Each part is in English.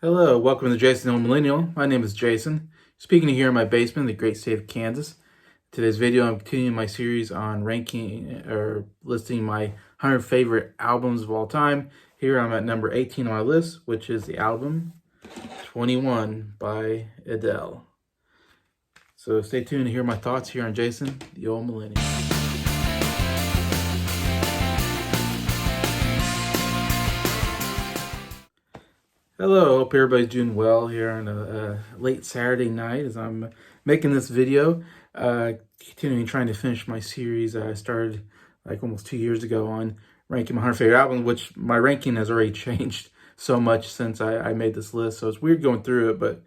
Hello, welcome to Jason the Old Millennial. My name is Jason, speaking to you here in my basement in the great state of Kansas. Today's video, I'm continuing my series on ranking or listing my 100 favorite albums of all time. Here I'm at number 18 on my list, which is the album 21 by Adele. So stay tuned to hear my thoughts here on Jason the Old Millennial. Hello, hope everybody's doing well here on a late Saturday night as I'm making this video. Continuing trying to finish my series I started like almost 2 years ago on ranking my 100 favorite albums, which my ranking has already changed so much since I made this list. So it's weird going through it, but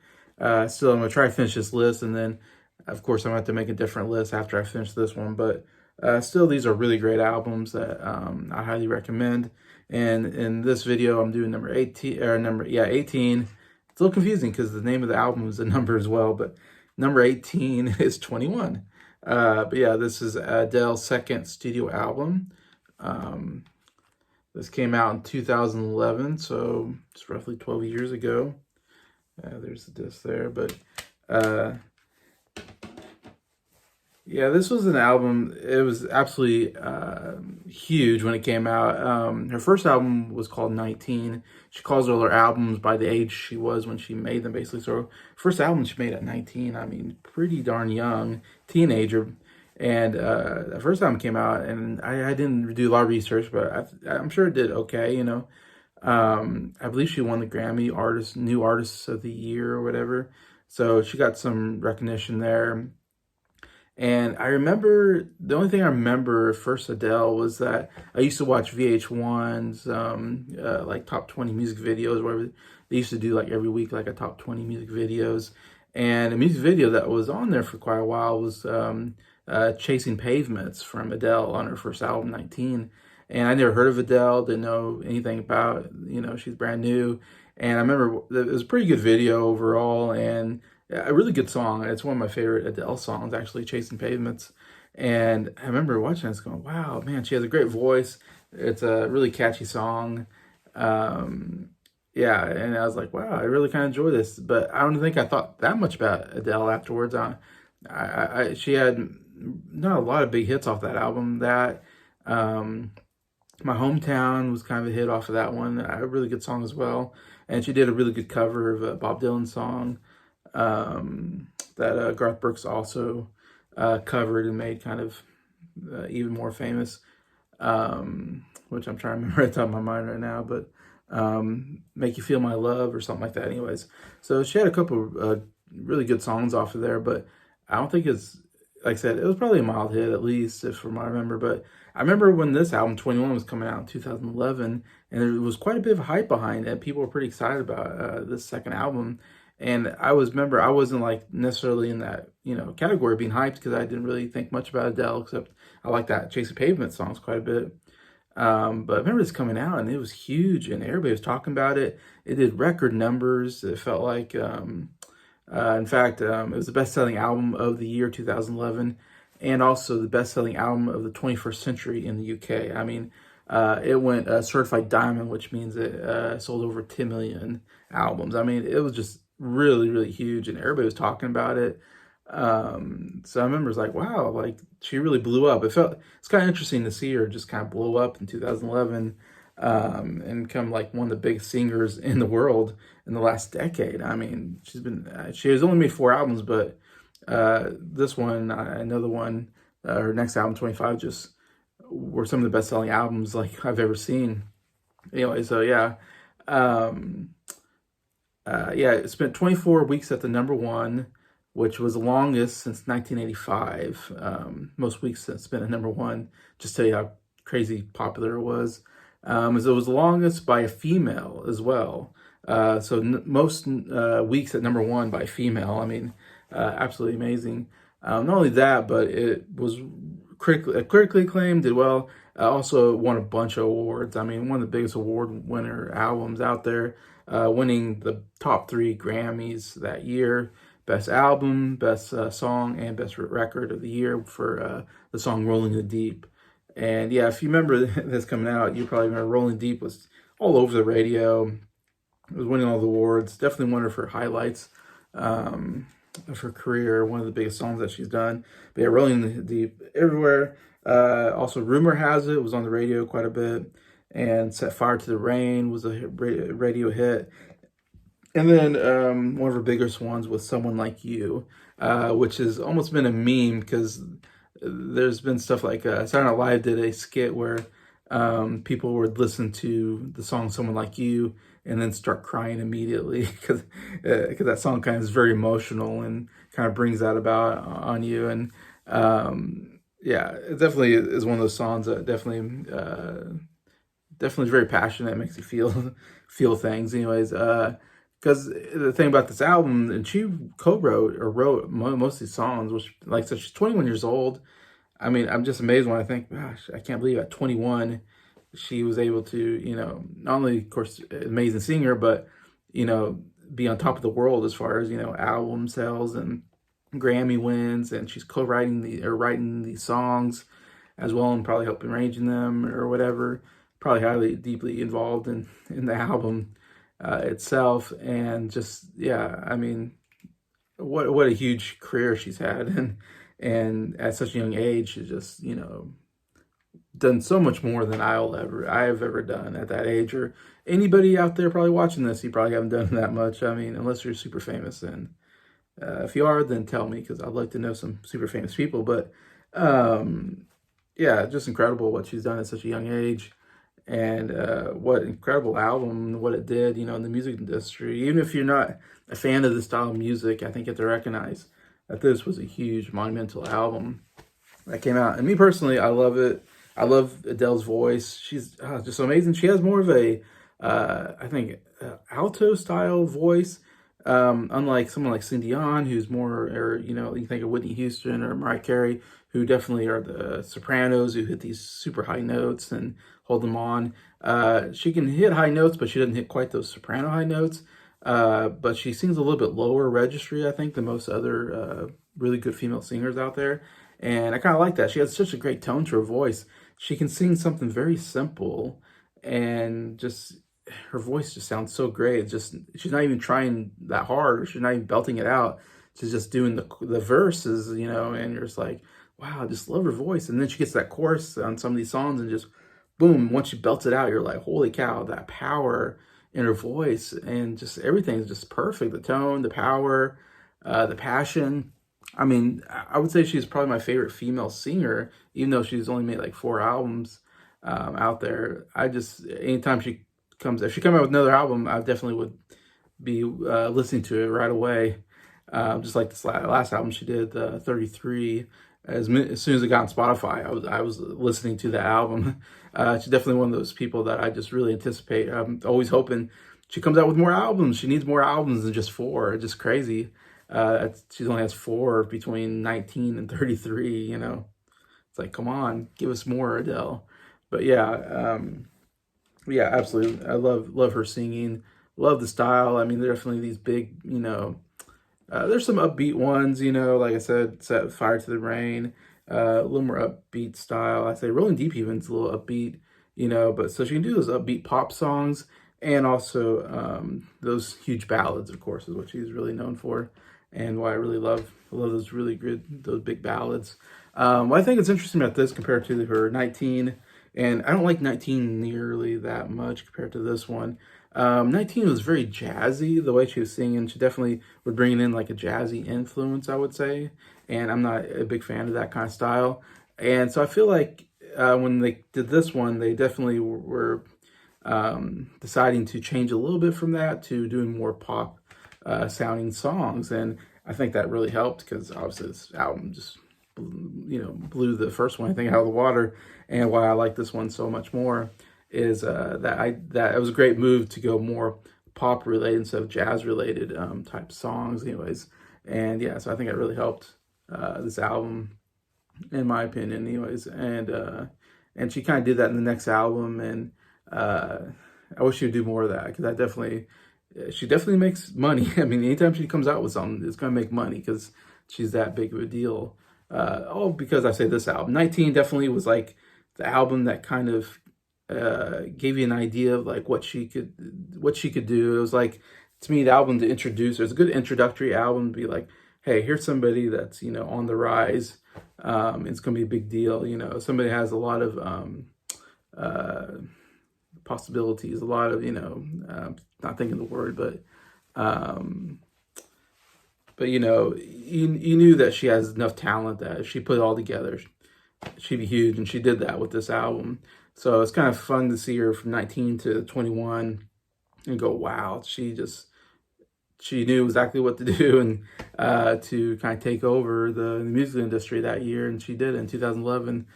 still I'm going to try to finish this list. And then, of course, I'm going to have to make a different list after I finish this one. But still, these are really great albums that I highly recommend. And in this video, I'm doing number 18, 18. It's a little confusing because the name of the album is a number as well, but number 18 is 21. But yeah, this is Adele's second studio album. This came out in 2011, so it's roughly 12 years ago. There's the disc there, but yeah, this was an album. It was absolutely huge when it came out. Her first album was called 19. She calls all her albums by the age she was when she made them, basically. So first album she made at 19. I mean, pretty darn young, teenager. And the first album came out, and I didn't do a lot of research, but I'm sure it did okay, you know. I believe she won the Grammy New Artist of the Year or whatever. So she got some recognition there. And I remember, the only thing I remember first Adele was that I used to watch VH1's like top 20 music videos, whatever they used to do like every week, like a top 20 music videos. And a music video that was on there for quite a while was Chasing Pavements from Adele on her first album, 19. And I never heard of Adele, didn't know anything about, you know, she's brand new. And I remember it was a pretty good video overall, and a really good song. It's one of my favorite Adele songs, actually, Chasing Pavements. And I remember watching this going, wow, man, she has a great voice. It's a really catchy song. Yeah, and I was like, wow, I really kind of enjoy this. But I don't think I thought that much about Adele afterwards. She had not a lot of big hits off that album. My Hometown was kind of a hit off of that one. A really good song as well. And she did a really good cover of a Bob Dylan song that Garth Brooks also covered and made kind of even more famous, which I'm trying to remember at the top of my mind right now, but Make You Feel My Love or something like that anyways. So she had a couple really good songs off of there, but I don't think it's, like I said, it was probably a mild hit at least, if from what I remember. But I remember when this album, 21, was coming out in 2011, and there was quite a bit of hype behind it. People were pretty excited about this second album. And I wasn't like necessarily in that, you know, category of being hyped because I didn't really think much about Adele, except I like that Chasing Pavement songs quite a bit. But I remember this coming out and it was huge and everybody was talking about it. It did record numbers. It felt like, in fact, it was the best-selling album of the year 2011 and also the best-selling album of the 21st century in the UK. I mean, it went certified diamond, which means it sold over 10 million albums. I mean, it was just really, really huge and everybody was talking about it. So I remember it was like, wow, like she really blew up. It's kind of interesting to see her just kind of blow up in 2011 and become like one of the biggest singers in the world in the last decade. I mean, she has only made 4 albums, but this one, another one, her next album, 25, just were some of the best-selling albums like I've ever seen. Anyway, so yeah. Yeah, it spent 24 weeks at the number 1, which was the longest since 1985. Most weeks it's been at number 1. Just tell you how crazy popular it was. As it was the longest by a female as well. So most weeks at number 1 by a female. I mean, absolutely amazing. Not only that, but it was critically acclaimed, did well. Also won a bunch of awards. I mean, one of the biggest award winner albums out there. Winning the top 3 Grammys that year. Best album, best song, and best record of the year for the song Rolling in the Deep. And yeah, if you remember this coming out, you probably remember Rolling Deep was all over the radio. was winning all the awards. Definitely one of her highlights of her career. One of the biggest songs that she's done. But yeah, Rolling Deep everywhere. Also, Rumor Has It was on the radio quite a bit, and Set Fire to the Rain was a radio hit. And then one of her biggest ones was Someone Like You, which has almost been a meme because there's been stuff like Saturday Night Live did a skit where people would listen to the song Someone Like You and then start crying immediately because that song kind of is very emotional and kind of brings that about on you. And yeah, it definitely is one of those songs that definitely is very passionate. It makes you feel things. Anyways, because the thing about this album, and she co-wrote or wrote most of these songs, which, like I said, she's 21 years old. I mean, I'm just amazed when I think, gosh, I can't believe at 21 she was able to, not only, of course, amazing singer, but, be on top of the world as far as, album sales and Grammy wins. And she's co-writing or writing these songs as well, and probably helping arranging them or whatever. Probably highly, deeply involved in the album itself. And just, yeah, I mean, what a huge career she's had. And at such a young age, she's just, done so much more than I have ever done at that age. Or anybody out there probably watching this, you probably haven't done that much. I mean, unless you're super famous. And if you are, then tell me, because I'd like to know some super famous people. But yeah, just incredible what she's done at such a young age. And what incredible album, what it did, in the music industry. Even if you're not a fan of this style of music, I think you have to recognize that this was a huge, monumental album that came out. And me personally, I love it. I love Adele's voice. She's just amazing. She has more of a, I think, alto style voice, unlike someone like Cindy Dion, who's more, or, you think of Whitney Houston or Mariah Carey, who definitely are the sopranos who hit these super high notes and hold them on. She can hit high notes, but she doesn't hit quite those soprano high notes. But she sings a little bit lower registry, I think, than most other really good female singers out there. And I kind of like that. She has such a great tone to her voice. She can sing something very simple, and just her voice just sounds so great. It's just, she's not even trying that hard. She's not even belting it out. She's just doing the verses, and you're just like, wow, I just love her voice. And then she gets that chorus on some of these songs, and just boom, once she belts it out, you're like, holy cow, that power in her voice, and just everything's just perfect. The tone, the power, the passion. I mean, I would say she's probably my favorite female singer, even though she's only made like 4 albums out there. Anytime if she comes out with another album, I definitely would be listening to it right away. Just like this last album she did, 33. As soon as it got on Spotify, I was listening to the album. She's definitely one of those people that I just really anticipate. I'm always hoping she comes out with more albums. She needs more albums than just 4. It's just crazy. She only has 4 between 19 and 33. It's like, come on, give us more, Adele. But yeah, yeah, absolutely. I love her singing. Love the style. I mean, there are definitely these big, there's some upbeat ones, like I said, Set Fire to the Rain, a little more upbeat style. I say Rolling Deep even's a little upbeat, but so she can do those upbeat pop songs, and also those huge ballads, of course, is what she's really known for, and why I really love those really good, those big ballads. What I think is interesting about this compared to her 19, and I don't like 19 nearly that much compared to this one. 19 was very jazzy, the way she was singing. She definitely would bring in like a jazzy influence, I would say. And I'm not a big fan of that kind of style. And so I feel like when they did this one, they definitely were deciding to change a little bit from that to doing more pop sounding songs. And I think that really helped, because obviously this album just, blew the first one, I think, out of the water. And why I like this one so much more is that it was a great move to go more pop related instead of jazz related type songs, anyways. And yeah, so I think it really helped this album, in my opinion, anyways. And she kind of did that in the next album, and I wish she would do more of that, because she definitely makes money. I mean, anytime she comes out with something, it's gonna make money, because she's that big of a deal. Because I say this album, 19 definitely was like the album that kind of gave you an idea of like what she could do. It was like, to me, the album to introduce. It's a good introductory album to be like, hey, here's somebody that's, you know, on the rise. It's gonna be a big deal. You know, somebody has a lot of uh, possibilities, a lot of, you know, not thinking the word, um, but you know, you knew that she has enough talent that if she put it all together, she'd be huge, and she did that with this album. So it's kind of fun to see her from 19 to 21 and go, wow, she knew exactly what to do, and to kind of take over the music industry that year, and she did it in 2011,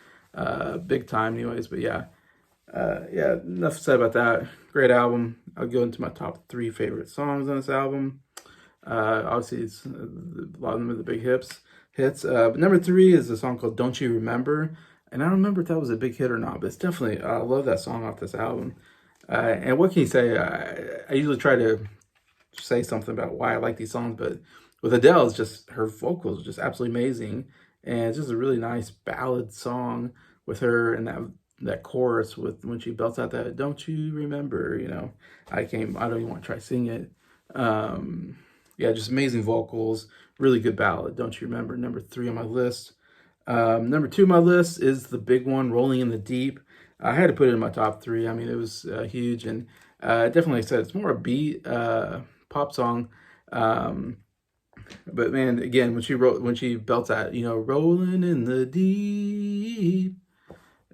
big time, anyways. But yeah, yeah, enough said about that. Great album. I'll go into my top three favorite songs on this album. Obviously, it's a lot of them are the big hits. But number three is a song called "Don't You Remember," and I don't remember if that was a big hit or not, but it's definitely I love that song off this album. And what can you say? I usually try to say something about why I like these songs, but with Adele, it's just her vocals are just absolutely amazing, and it's just a really nice ballad song with her and that chorus with when she belts out that "Don't you remember?" You know, I don't even want to try singing it. Yeah, just amazing vocals, really good ballad. Don't you remember? Number three on my list. Number two on my list is the big one, "Rolling in the Deep." I had to put it in my top three. I mean, it was huge, and definitely, like I said, it's more a beat pop song. Um, but man, again, when she belts out, you know, "Rolling in the Deep"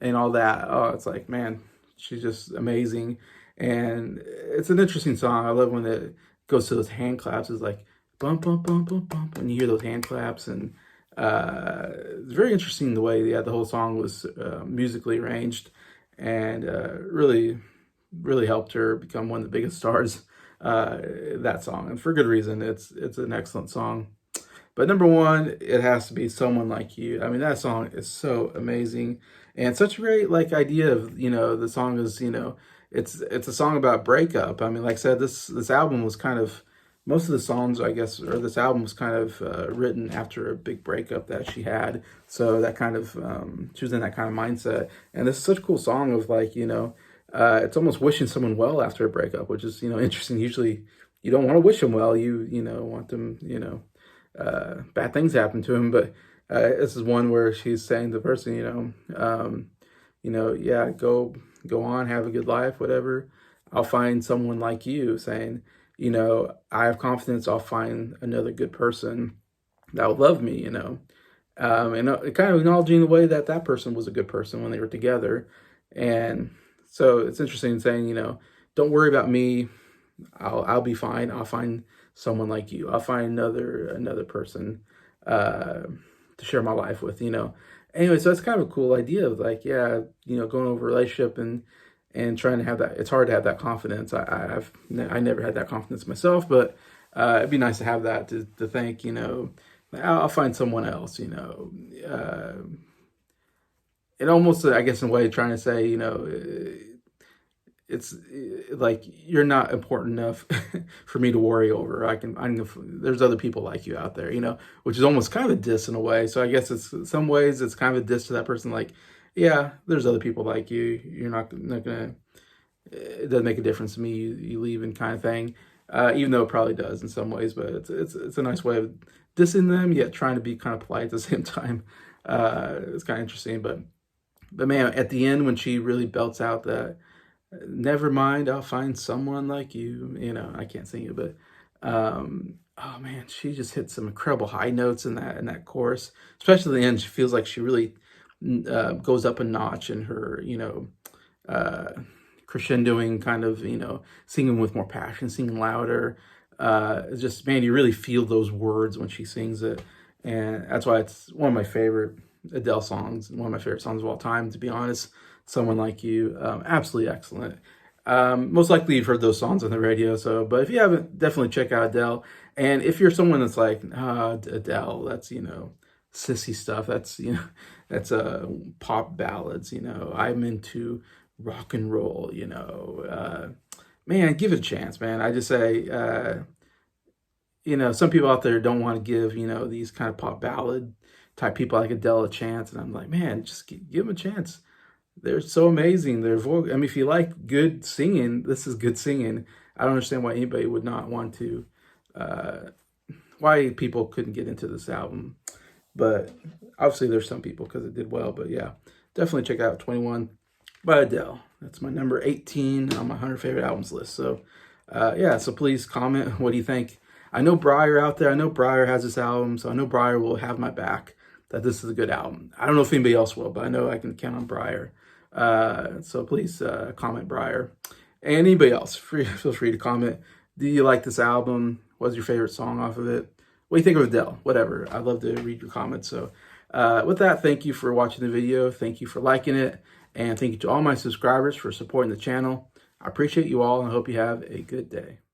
and all that, oh, it's like, man, she's just amazing. And it's an interesting song. I love when it goes to those hand claps. It's like bump, bump, bump, bump, bump, and you hear those hand claps. And it's very interesting the way, yeah, the whole song was musically arranged, and really helped her become one of the biggest stars. That song, and for good reason. It's an excellent song. But number one, it has to be "Someone Like You." I mean, that song is so amazing, and such a great like idea of, you know, the song is, you know, it's a song about breakup. I mean, like I said, this album was kind of, most of the songs, I guess, or this album was kind of written after a big breakup that she had. So that kind of she was in that kind of mindset, and this is such a cool song of like, you know, it's almost wishing someone well after a breakup, which is, you know, interesting. Usually, you don't want to wish them well. You know, want them, you know, bad things happen to him. But this is one where she's saying to the person, you know, yeah, go on, have a good life, whatever. I'll find someone like you, saying, you know, I have confidence I'll find another good person that will love me, you know. And kind of acknowledging the way that that person was a good person when they were together. And so it's interesting saying, you know, don't worry about me. I'll be fine. I'll find someone like you. I'll find another person to share my life with, you know. Anyway, so that's kind of a cool idea of like, yeah, you know, going over a relationship and trying to have that. It's hard to have that confidence. I never had that confidence myself, but it'd be nice to have that to think, you know, I'll find someone else, you know. It almost, I guess, in a way, trying to say, you know, it's like you're not important enough for me to worry over. There's other people like you out there, you know, which is almost kind of a diss in a way. So I guess it's, in some ways, it's kind of a diss to that person. Like, yeah, there's other people like you. You're not gonna. It doesn't make a difference to me. You leaving, kind of thing. Even though it probably does in some ways, but it's a nice way of dissing them, yet trying to be kind of polite at the same time. It's kind of interesting, but man, at the end when she really belts out that "Never mind, I'll find someone like you," you know, I can't sing it, but oh man, she just hit some incredible high notes in that chorus, especially at the end. She feels like she really goes up a notch in her, you know, crescendoing, kind of, you know, singing with more passion, singing louder. It's just, man, you really feel those words when she sings it. And that's why it's one of my favorite Adele songs, one of my favorite songs of all time, to be honest. "Someone Like You," absolutely excellent. Most likely you've heard those songs on the radio, so, but if you haven't, definitely check out Adele. And if you're someone that's like, Adele, that's, you know, sissy stuff, that's, you know, that's pop ballads, you know, I'm into rock and roll, you know, man, give it a chance, man. I just say, you know, some people out there don't want to give, you know, these kind of pop ballad type people like Adele a chance, and I'm like, man, just give them a chance. they're so amazing. Their voice, I mean, if you like good singing, this is good singing. I don't understand why anybody would not want to, uh, why people couldn't get into this album. But obviously there's some people because it did well. But yeah, definitely check out 21 by Adele. That's my number 18 on my 100 favorite albums list. So yeah, so please comment. What do you think? I know Briar out there. I know Briar has this album, so I know Briar will have my back that this is a good album. I don't know if anybody else will, but I know I can count on Briar. So please comment Briar. And anybody else, feel free to comment. Do you like this album? What's your favorite song off of it? What do you think of Adele? Whatever. I'd love to read your comments. So with that, thank you for watching the video. Thank you for liking it. And thank you to all my subscribers for supporting the channel. I appreciate you all and I hope you have a good day.